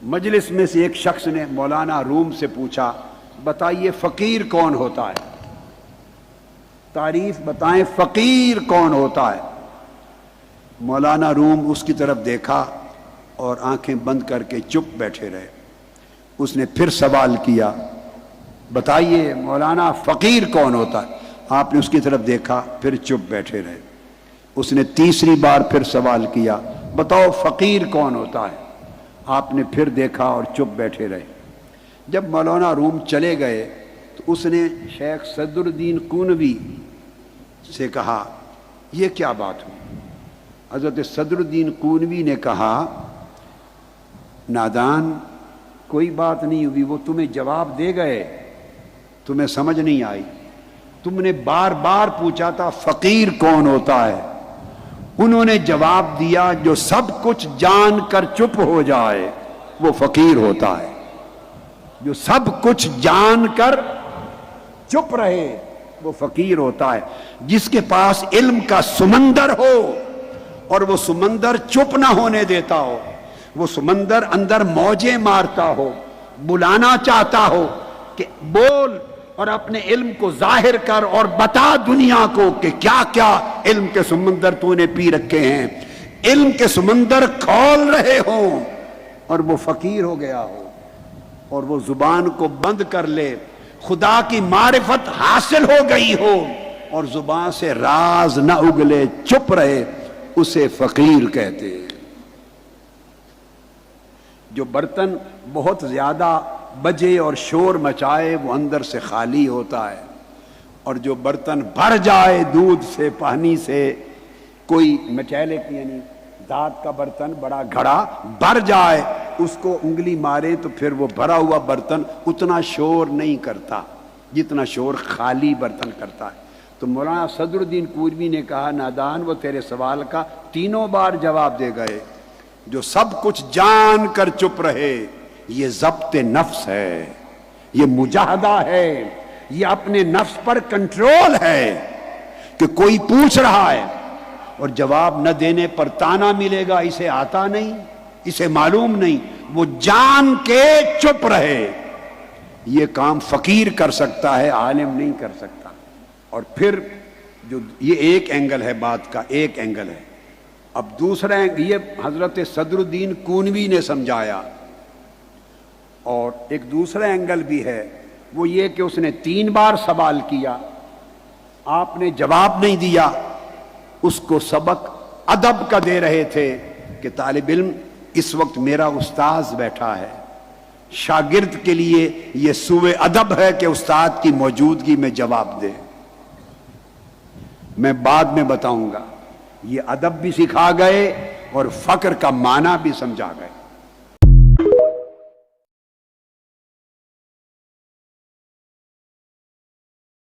مجلس میں سے ایک شخص نے مولانا روم سے پوچھا، بتائیے فقیر کون ہوتا ہے؟ تعریف بتائیں، فقیر کون ہوتا ہے؟ مولانا روم اس کی طرف دیکھا اور آنکھیں بند کر کے چپ بیٹھے رہے۔ اس نے پھر سوال کیا، بتائیے مولانا فقیر کون ہوتا ہے؟ آپ نے اس کی طرف دیکھا، پھر چپ بیٹھے رہے۔ اس نے تیسری بار پھر سوال کیا، بتاؤ فقیر کون ہوتا ہے؟ آپ نے پھر دیکھا اور چپ بیٹھے رہے۔ جب مولانا روم چلے گئے تو اس نے شیخ صدر الدین کونوی سے کہا، یہ کیا بات ہوئی؟ حضرت صدر الدین کونوی نے کہا، نادان کوئی بات نہیں ہوئی، وہ تمہیں جواب دے گئے، تمہیں سمجھ نہیں آئی۔ تم نے بار بار پوچھا تھا فقیر کون ہوتا ہے، انہوں نے جواب دیا جو سب کچھ جان کر چپ ہو جائے وہ فقیر ہوتا ہے۔ جو سب کچھ جان کر چپ رہے وہ فقیر ہوتا ہے۔ جس کے پاس علم کا سمندر ہو اور وہ سمندر چپ نہ ہونے دیتا ہو، وہ سمندر اندر موجیں مارتا ہو، بلانا چاہتا ہو کہ بول اور اپنے علم کو ظاہر کر اور بتا دنیا کو کہ کیا کیا علم کے سمندر تو نے پی رکھے ہیں، علم کے سمندر کھول رہے ہوں اور وہ فقیر ہو گیا ہو اور وہ زبان کو بند کر لے، خدا کی معرفت حاصل ہو گئی ہو اور زبان سے راز نہ اگلے، چپ رہے، اسے فقیر کہتے ہیں۔ جو برتن بہت زیادہ بجے اور شور مچائے وہ اندر سے خالی ہوتا ہے، اور جو برتن بھر جائے دودھ سے، پانی سے، کوئی میٹیلک یعنی دھات کا برتن بڑا گھڑا بھر جائے، اس کو انگلی مارے تو پھر وہ بھرا ہوا برتن اتنا شور نہیں کرتا جتنا شور خالی برتن کرتا ہے۔ تو مولانا صدر الدین کونوی نے کہا، نادان وہ تیرے سوال کا تینوں بار جواب دے گئے۔ جو سب کچھ جان کر چپ رہے یہ ضبط نفس ہے، یہ مجاہدہ ہے، یہ اپنے نفس پر کنٹرول ہے کہ کوئی پوچھ رہا ہے اور جواب نہ دینے پر تانا ملے گا، اسے آتا نہیں، اسے معلوم نہیں، وہ جان کے چپ رہے۔ یہ کام فقیر کر سکتا ہے، عالم نہیں کر سکتا۔ اور پھر جو یہ ایک اینگل ہے بات کا، ایک اینگل ہے۔ اب دوسرا یہ حضرت صدر الدین کونوی نے سمجھایا، اور ایک دوسرا اینگل بھی ہے، وہ یہ کہ اس نے 3 بار سوال کیا، آپ نے جواب نہیں دیا۔ اس کو سبق ادب کا دے رہے تھے کہ طالب علم اس وقت میرا استاذ بیٹھا ہے، شاگرد کے لیے یہ سوء ادب ہے کہ استاد کی موجودگی میں جواب دے۔ میں بعد میں بتاؤں گا، یہ ادب بھی سکھا گئے اور فقر کا معنی بھی سمجھا گئے۔